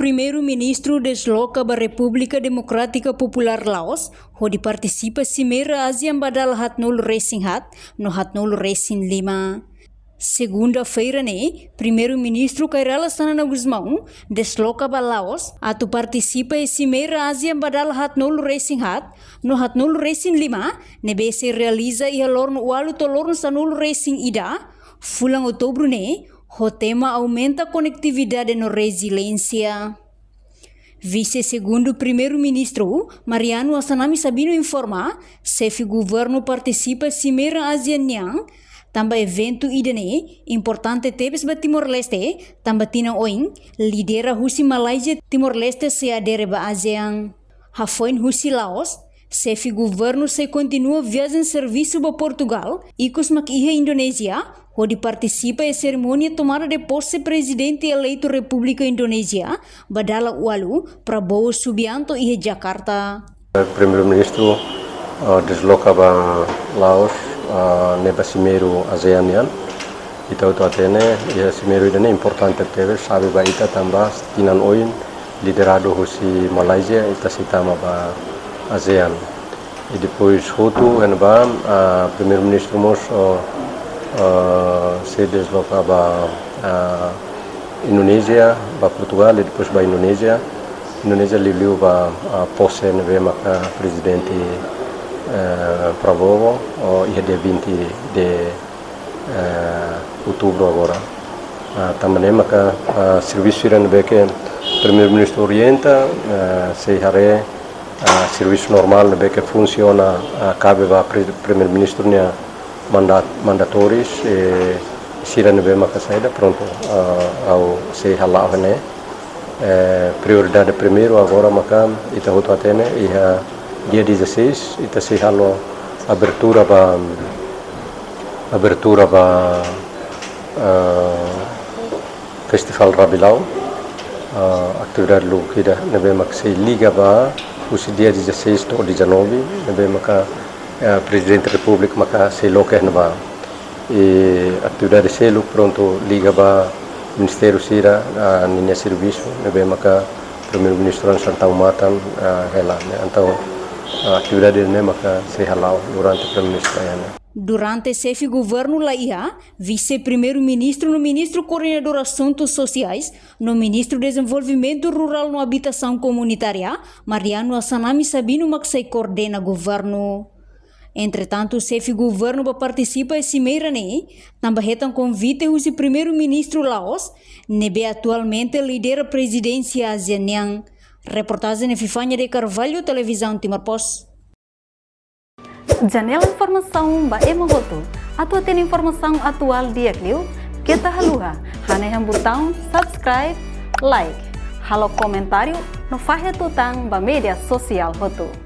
primeiro-ministro desloca ba República Democrática Popular Laos, onde participa Cimeira ASEAN badal hatnol racing hat, no hatnol racing 5. Segunda-feira, primeiro-ministro Kairala Sanana Guzmão desloca ba Laos, atu participa e Cimeira ASEAN badal hatnol racing hat, no hatnol racing 5, nebe se realiza e alorno ualu tolorno sanol racing ida, fulang outubro o tema aumenta a conectividade no resiliência. Vice-segundo primeiro-ministro Mariano Asanami Sabino informa, chefe governo participa Cimeira ASEAN Nyang, também evento idane importante tebes ba Timor-Leste, também tina oin lidera husi Malaysia Timor-Leste se adere ba ASEAN. Hafoin husi Laos, chefe governo se continua viagem serviço ba Portugal, ikos mak ihe Indonesia, onde participa a cerimônia tomada de posse presidente eleito República Indonésia, badala ualu Prabowo Subianto e Jakarta. O primeiro-ministro desloca para Laos neba Cimeiro ASEAN. Itu atene ya Cimeiro ini importante teve sabe ba ita tambah tinan oin liderado husi Malaysia ita sitama ba ASEAN. E depois hotu enba primeiro-ministro mos se desloca para Indonésia, para Portugal e depois para Indonésia. Indonésia liu para posse neve maka presidente Prabowo e dia 20 de outubro agora. Também maka serviço iran que primeiro-ministro orienta se hare serviço normal que funciona cabe para primeiro-ministro mandatórios e sirane be maka saída pronto ao se halau né prioridade primeiro agora maka ita hoto atene e dia 16 ita se halo abertura ba festival Rabilau atividade lu kida nebe maka se liga ba usi dia 16 to 19 nebe maka Presidente da República maka se loke neba e atividade selo pronto liga ba Ministério Sira ninya serviço nebe maka primeiro-ministro Santau Matan hela então atividade ne maka se halau durante primeiro-ministro ayana. Durante chefe governo laia, vice-primeiro-ministro no ministro coordenador assuntos sociais, no ministro desenvolvimento rural no habitação comunitária, Mariano Asanami Sabino maksai coordena governo. Entretanto, o chefe governo participa em Cimeira também tem convite o primeiro-ministro Laos, nebe atualmente lidera a presidência ASEAN. Reportagem de Fifanya de Carvalho, Televisão Timor-Post. Janela informação ba emogoto. Atua tem informação atual dia kliu. Kita haluha, haneham botão subscribe, like, halo comentário no fahe tutang ba media sosial hotu.